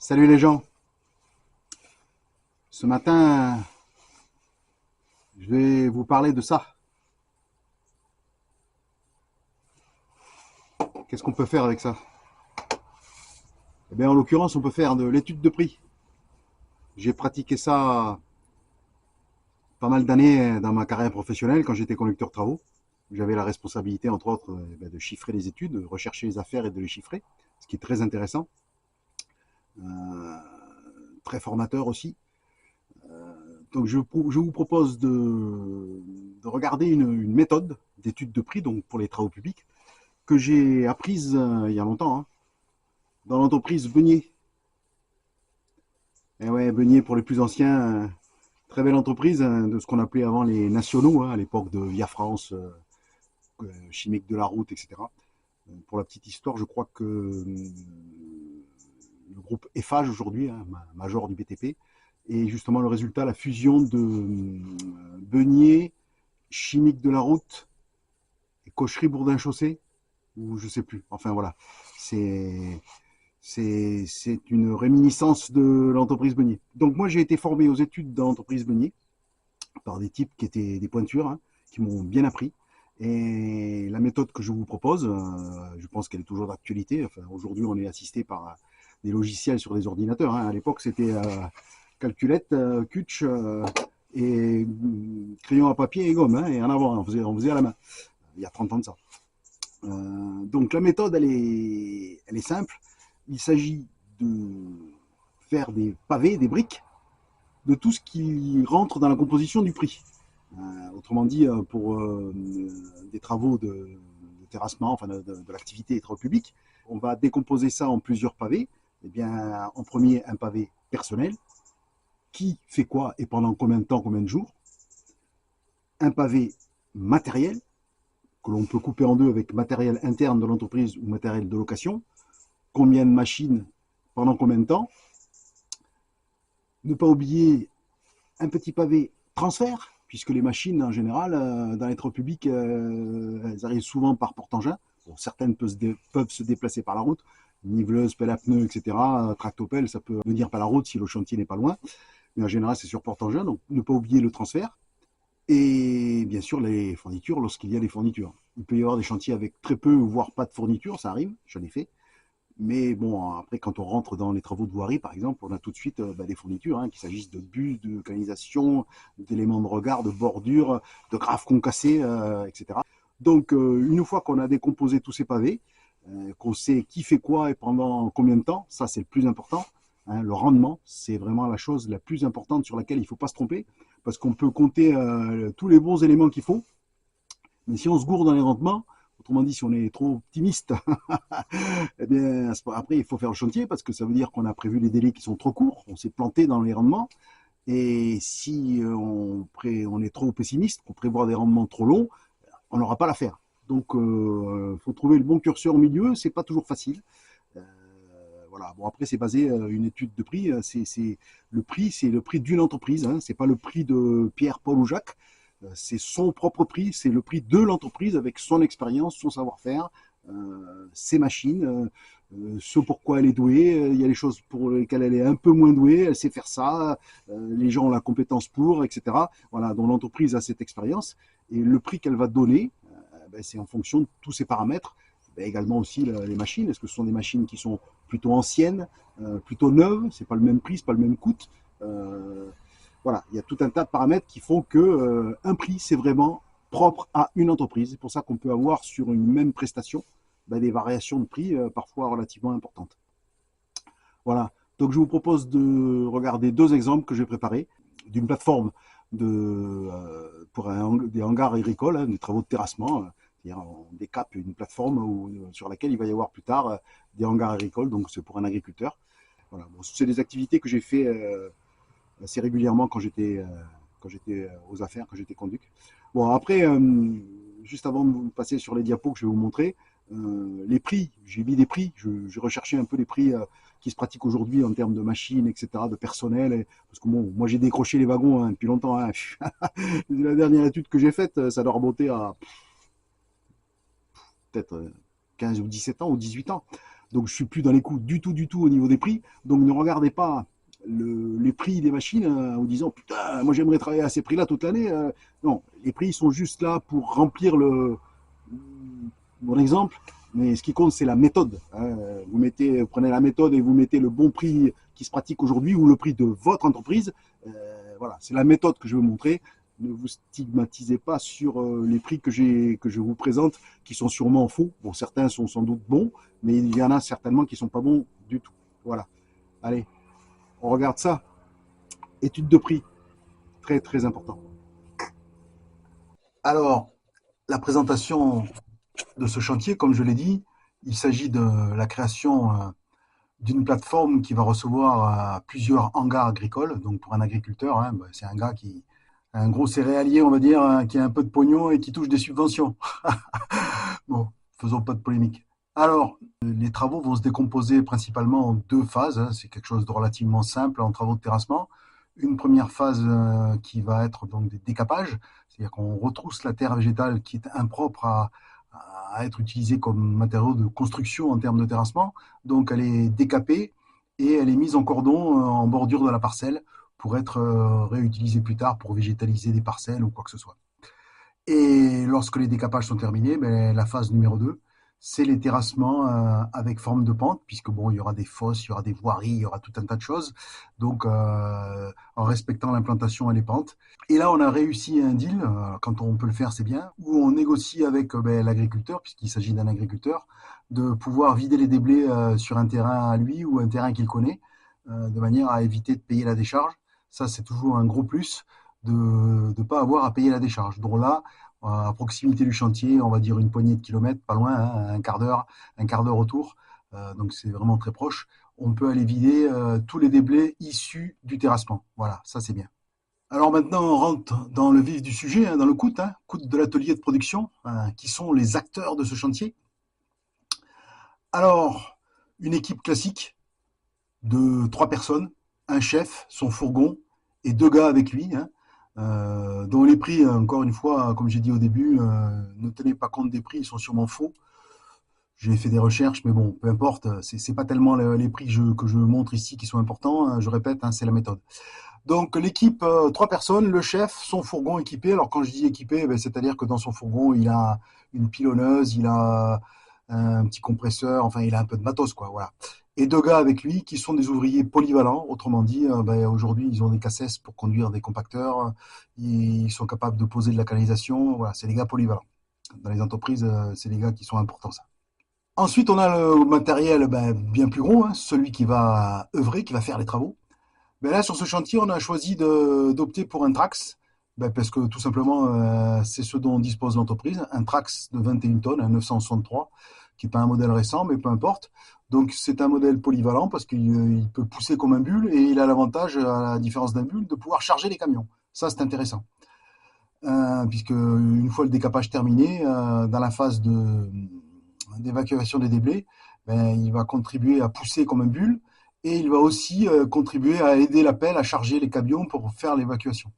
Salut les gens. Ce matin, je vais vous parler de ça. Qu'est-ce qu'on peut faire avec ça? Eh bien, en l'occurrence, on peut faire de l'étude de prix. J'ai pratiqué ça pas mal d'années dans ma carrière professionnelle quand j'étais conducteur de travaux. J'avais la responsabilité, entre autres, de chiffrer les études, de rechercher les affaires et de les chiffrer, ce qui est très intéressant, euh, très formateur aussi. Donc, je vous propose de regarder une méthode d'étude de prix, donc pour les travaux publics, que j'ai apprise il y a longtemps, hein, dans l'entreprise Beunier. Et ouais, Beunier pour les plus anciens, très belle entreprise hein, de ce qu'on appelait avant les nationaux, hein, à l'époque de Via France, Chimique de la Route, etc. Pour la petite histoire, je crois que le groupe Eiffage aujourd'hui, hein, major du BTP, est justement le résultat, la fusion de Beunier, Chimique de la Route et Cocherie Bourdin Chaussée, ou je sais plus. Enfin voilà, c'est c'est une réminiscence de l'entreprise Beunier. Donc moi j'ai été formé aux études de l'entreprise Beunier par des types qui étaient des pointures, hein, qui m'ont bien appris. Et la méthode que je vous propose, je pense qu'elle est toujours d'actualité. Enfin, aujourd'hui on est assisté par des logiciels sur des ordinateurs, hein. À l'époque c'était calculette, Kutch et crayon à papier et gomme, hein, et en avant, on faisait à la main. Il y a 30 ans de ça. Donc la méthode, elle est simple. Il s'agit de faire des pavés, des briques, de tout ce qui rentre dans la composition du prix. Autrement dit, pour des travaux de terrassement, enfin de l'activité des travaux publics, on va décomposer ça en plusieurs pavés. Eh bien, en premier, un pavé personnel. Qui fait quoi et pendant combien de temps, combien de jours? Un pavé matériel, que l'on peut couper en deux avec matériel interne de l'entreprise ou matériel de location. Combien de machines, pendant combien de temps? Ne pas oublier un petit pavé transfert, puisque les machines, en général, dans les travaux publics, elles arrivent souvent par porte-engin. Bon, certaines peuvent se déplacer par la route, niveleuse, pelle à pneus, etc. Tractopelle, ça peut venir par la route si le chantier n'est pas loin. Mais en général, c'est sur porte-engin, donc ne pas oublier le transfert. Et bien sûr, les fournitures, lorsqu'il y a des fournitures. Il peut y avoir des chantiers avec très peu, voire pas de fournitures, ça arrive, j'en ai fait. Mais bon, après, quand on rentre dans les travaux de voirie, par exemple, on a tout de suite des fournitures, hein, qu'il s'agisse de bus, de canalisation, d'éléments de regard, de bordures, de graves concassés, etc. Donc, une fois qu'on a décomposé tous ces pavés, qu'on sait qui fait quoi et pendant combien de temps, ça c'est le plus important. Hein, le rendement, c'est vraiment la chose la plus importante sur laquelle il ne faut pas se tromper, parce qu'on peut compter tous les bons éléments qu'il faut, mais si on se gourde dans les rendements, autrement dit, si on est trop optimiste, eh bien, après, il faut faire le chantier parce que ça veut dire qu'on a prévu les délais qui sont trop courts, on s'est planté dans les rendements. Et si on est trop pessimiste, qu'on prévoit des rendements trop longs, on n'aura pas l'affaire. Donc, il faut trouver le bon curseur au milieu, c'est pas toujours facile. Euh, voilà. Bon, après, c'est basé une étude de prix. C'est le prix d'une entreprise. Hein, c'est pas le prix de Pierre, Paul ou Jacques. C'est son propre prix. C'est le prix de l'entreprise avec son expérience, son savoir-faire, ses machines, ce pourquoi elle est douée. Il y a les choses pour lesquelles elle est un peu moins douée. Elle sait faire ça. Les gens ont la compétence pour, etc. Voilà. Donc l'entreprise a cette expérience et le prix qu'elle va donner, c'est en fonction de tous ces paramètres. Également aussi les machines. Est-ce que ce sont des machines qui sont plutôt anciennes, plutôt neuves? C'est pas le même prix, c'est pas le même coût. Euh, voilà, il y a tout un tas de paramètres qui font que un prix, c'est vraiment propre à une entreprise. C'est pour ça qu'on peut avoir sur une même prestation des variations de prix parfois relativement importantes. Voilà. Donc je vous propose de regarder deux exemples que j'ai préparés d'une plateforme pour des hangars agricoles, hein, des travaux de terrassement. C'est-à-dire on décape une plateforme sur laquelle il va y avoir plus tard des hangars agricoles, donc c'est pour un agriculteur. Voilà. Bon, c'est des activités que j'ai fait assez régulièrement quand j'étais aux affaires, quand j'étais conduc. Bon, après, juste avant de vous passer sur les diapos que je vais vous montrer, les prix, j'ai mis des prix, j'ai recherché un peu les prix qui se pratiquent aujourd'hui en termes de machines, etc., de personnel, parce que bon, moi j'ai décroché les wagons hein, depuis longtemps. Hein. La dernière étude que j'ai faite, ça doit remonter à peut-être 15 ou 17 ans ou 18 ans. Donc je suis plus dans les coûts du tout au niveau des prix. Donc ne regardez pas les prix des machines en disant putain, moi j'aimerais travailler à ces prix-là toute l'année. Non, les prix sont juste là pour remplir mon exemple. Mais ce qui compte, c'est la méthode. Hein. Vous prenez la méthode et vous mettez le bon prix qui se pratique aujourd'hui ou le prix de votre entreprise. Voilà, c'est la méthode que je veux montrer. Ne vous stigmatisez pas sur les prix que je vous présente, qui sont sûrement faux. Bon, certains sont sans doute bons, mais il y en a certainement qui ne sont pas bons du tout. Voilà. Allez, on regarde ça. Étude de prix, très très important. Alors, la présentation de ce chantier, comme je l'ai dit, il s'agit de la création d'une plateforme qui va recevoir plusieurs hangars agricoles. Donc pour un agriculteur, hein, c'est un gars qui un gros céréalier, on va dire, hein, qui a un peu de pognon et qui touche des subventions. Bon, faisons pas de polémique. Alors, les travaux vont se décomposer principalement en deux phases. Hein. C'est quelque chose de relativement simple en travaux de terrassement. Une première phase qui va être donc des décapages, c'est-à-dire qu'on retrousse la terre végétale qui est impropre à être utilisée comme matériau de construction en termes de terrassement. Donc elle est décapée et elle est mise en cordon en bordure de la parcelle pour être réutilisée plus tard pour végétaliser des parcelles ou quoi que ce soit. Et lorsque les décapages sont terminés, ben, la phase numéro 2, c'est les terrassements avec forme de pente, puisque bon, il y aura des fosses, il y aura des voiries, il y aura tout un tas de choses, donc en respectant l'implantation et les pentes. Et là, on a réussi un deal, quand on peut le faire, c'est bien, où on négocie avec l'agriculteur, puisqu'il s'agit d'un agriculteur, de pouvoir vider les déblais sur un terrain à lui ou un terrain qu'il connaît, de manière à éviter de payer la décharge. Ça, c'est toujours un gros plus de ne pas avoir à payer la décharge. Donc là, à proximité du chantier, on va dire une poignée de kilomètres, pas loin, hein, un quart d'heure autour, donc c'est vraiment très proche. On peut aller vider tous les déblais issus du terrassement. Voilà, ça c'est bien. Alors maintenant, on rentre dans le vif du sujet, hein, dans le coût de l'atelier de production, qui sont les acteurs de ce chantier. Alors, une équipe classique de 3 personnes, un chef, son fourgon et 2 gars avec lui, hein, dont les prix, encore une fois, comme j'ai dit au début, ne tenez pas compte des prix, ils sont sûrement faux. J'ai fait des recherches, mais bon, peu importe, c'est pas tellement les prix que je montre ici qui sont importants, hein, je répète, hein, c'est la méthode. Donc l'équipe, 3 personnes, le chef, son fourgon équipé. Alors quand je dis équipé, ben, c'est-à-dire que dans son fourgon, il a une pilonneuse, il a un petit compresseur, enfin il a un peu de matos, quoi, voilà. Et 2 gars avec lui qui sont des ouvriers polyvalents, autrement dit, ben, aujourd'hui ils ont des cassettes pour conduire des compacteurs, ils sont capables de poser de la canalisation, voilà, c'est des gars polyvalents. Dans les entreprises, c'est des gars qui sont importants, ça. Ensuite, on a le matériel ben, bien plus gros, hein, celui qui va œuvrer, qui va faire les travaux. Ben là, sur ce chantier, on a choisi d'opter pour un Trax, ben parce que tout simplement, c'est ce dont dispose l'entreprise, un Trax de 21 tonnes, un 963, qui n'est pas un modèle récent, mais peu importe. Donc c'est un modèle polyvalent parce qu'il peut pousser comme un bulle et il a l'avantage, à la différence d'un bulle, de pouvoir charger les camions. Ça, c'est intéressant. Puisque une fois le décapage terminé, dans la phase d'évacuation des déblais, ben, il va contribuer à pousser comme un bulle et il va aussi contribuer à aider la pelle à charger les camions pour faire l'évacuation.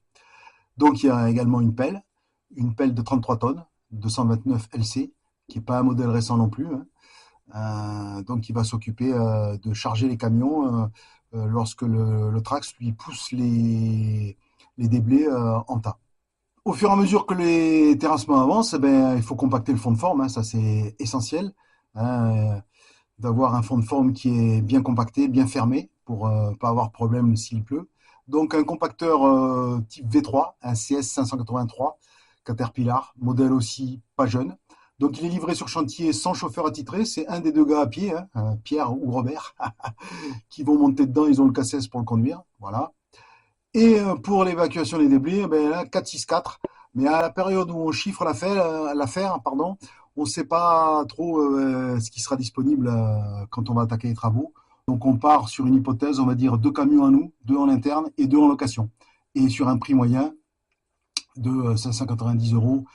Donc il y a également une pelle de 33 tonnes, 229 LC, qui n'est pas un modèle récent non plus, hein. Donc il va s'occuper de charger les camions lorsque le Trax lui pousse les déblais en tas. Au fur et à mesure que les terrassements avancent, eh ben, il faut compacter le fond de forme, hein, ça c'est essentiel, hein, d'avoir un fond de forme qui est bien compacté, bien fermé, pour pas avoir de problème s'il pleut. Donc un compacteur type V3, un CS 583 Caterpillar, modèle aussi pas jeune. Donc il est livré sur chantier sans chauffeur attitré, c'est un des 2 gars à pied, hein, Pierre ou Robert, qui vont monter dedans, ils ont le cassesse pour le conduire, voilà. Et pour l'évacuation des déblais, ben là, 464. Mais à la période où on chiffre l'affaire, pardon, on ne sait pas trop ce qui sera disponible quand on va attaquer les travaux. Donc on part sur une hypothèse, on va dire 2 camions à nous, 2 en interne et 2 en location. Et sur un prix moyen de 590 €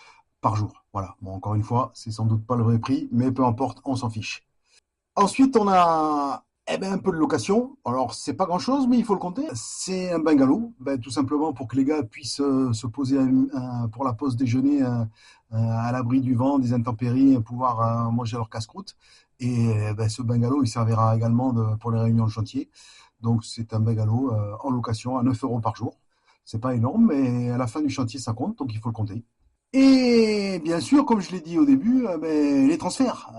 par jour. Voilà. Bon, encore une fois, c'est sans doute pas le vrai prix, mais peu importe, on s'en fiche. Ensuite, on a un peu de location. Alors, c'est pas grand-chose, mais il faut le compter. C'est un bungalow, tout simplement pour que les gars puissent se poser pour la pause déjeuner à l'abri du vent, des intempéries, pouvoir manger leur casse-croûte. Et ce bungalow, il servira également pour les réunions de chantier. Donc c'est un bungalow en location à 9 euros par jour. C'est pas énorme, mais à la fin du chantier, ça compte, donc il faut le compter. Et bien sûr, comme je l'ai dit au début, les transferts.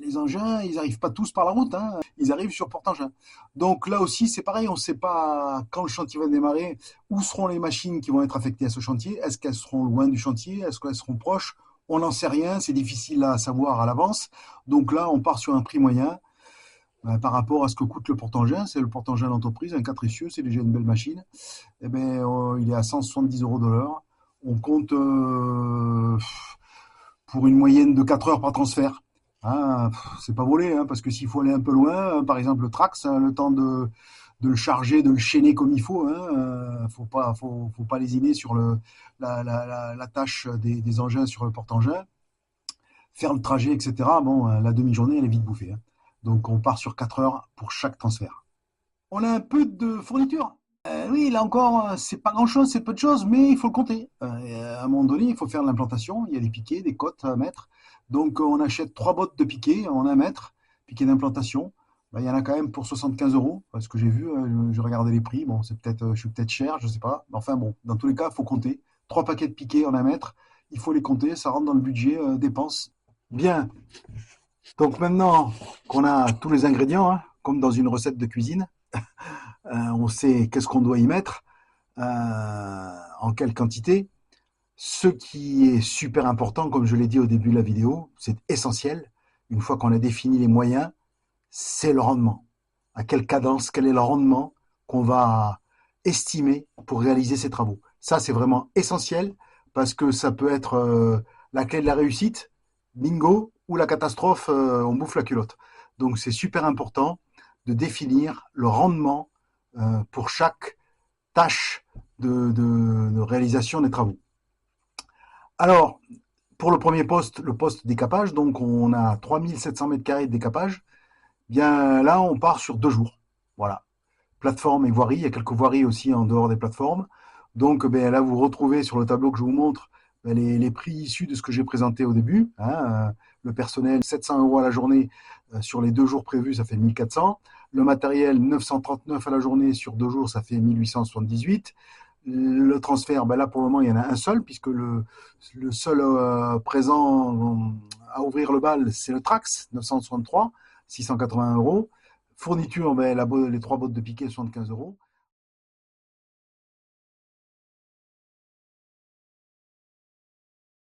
Les engins, ils n'arrivent pas tous par la route, hein. Ils arrivent sur porte-engins. Donc là aussi, c'est pareil, on ne sait pas quand le chantier va démarrer, où seront les machines qui vont être affectées à ce chantier. Est-ce qu'elles seront loin du chantier? Est-ce qu'elles seront proches? On n'en sait rien, c'est difficile à savoir à l'avance. Donc là, on part sur un prix moyen par rapport à ce que coûte le porte-engin. C'est le porte-engin d'entreprise, un 4 essieux, c'est déjà une belle machine. Eh ben, il est à 170 euros de l'heure. On compte pour une moyenne de 4 heures par transfert. Hein, c'est pas volé, hein, parce que s'il faut aller un peu loin, par exemple le Trax, hein, le temps de le charger, de le chaîner comme il faut, hein, faut pas lésiner sur la tâche des engins sur le porte-engin, faire le trajet, etc. Bon, la demi-journée, elle est vite bouffée. Hein. Donc on part sur 4 heures pour chaque transfert. On a un peu de fourniture. Oui, là encore, c'est pas grand-chose, c'est peu de choses, mais il faut le compter. À un moment donné, il faut faire de l'implantation. Il y a des piquets, des cotes à mettre. Donc, on achète 3 bottes de piquets en 1 mètre, piquets d'implantation. Ben, il y en a quand même pour 75 euros, parce que j'ai vu, je regardais les prix. Bon, je suis peut-être cher, je sais pas. Mais enfin, bon, dans tous les cas, il faut compter. 3 paquets de piquets en 1 mètre, il faut les compter, ça rentre dans le budget dépenses. Bien. Donc, maintenant qu'on a tous les ingrédients, hein, comme dans une recette de cuisine, on sait qu'est-ce qu'on doit y mettre, en quelle quantité. Ce qui est super important, comme je l'ai dit au début de la vidéo, c'est essentiel. Une fois qu'on a défini les moyens, c'est le rendement. À quelle cadence, quel est le rendement qu'on va estimer pour réaliser ces travaux. Ça, c'est vraiment essentiel parce que ça peut être la clé de la réussite, bingo, ou la catastrophe, on bouffe la culotte. Donc, c'est super important de définir le rendement pour chaque tâche de réalisation des travaux. Alors, pour le premier poste, le poste décapage, donc on a 3700 mètres carrés de décapage. Bien là, on part sur 2 jours. Voilà. Plateforme et voirie. Il y a quelques voiries aussi en dehors des plateformes. Donc là, vous retrouvez sur le tableau que je vous montre les prix issus de ce que j'ai présenté au début. Hein, le personnel, 700 euros à la journée sur les 2 jours prévus, ça fait 1400. Le matériel, 939 à la journée sur 2 jours, ça fait 1878. Le transfert, là pour le moment, il y en a un seul, puisque le seul présent à ouvrir le bal, c'est le Trax, 963, 680 euros. Fourniture, les 3 bottes de piquet, 75 euros.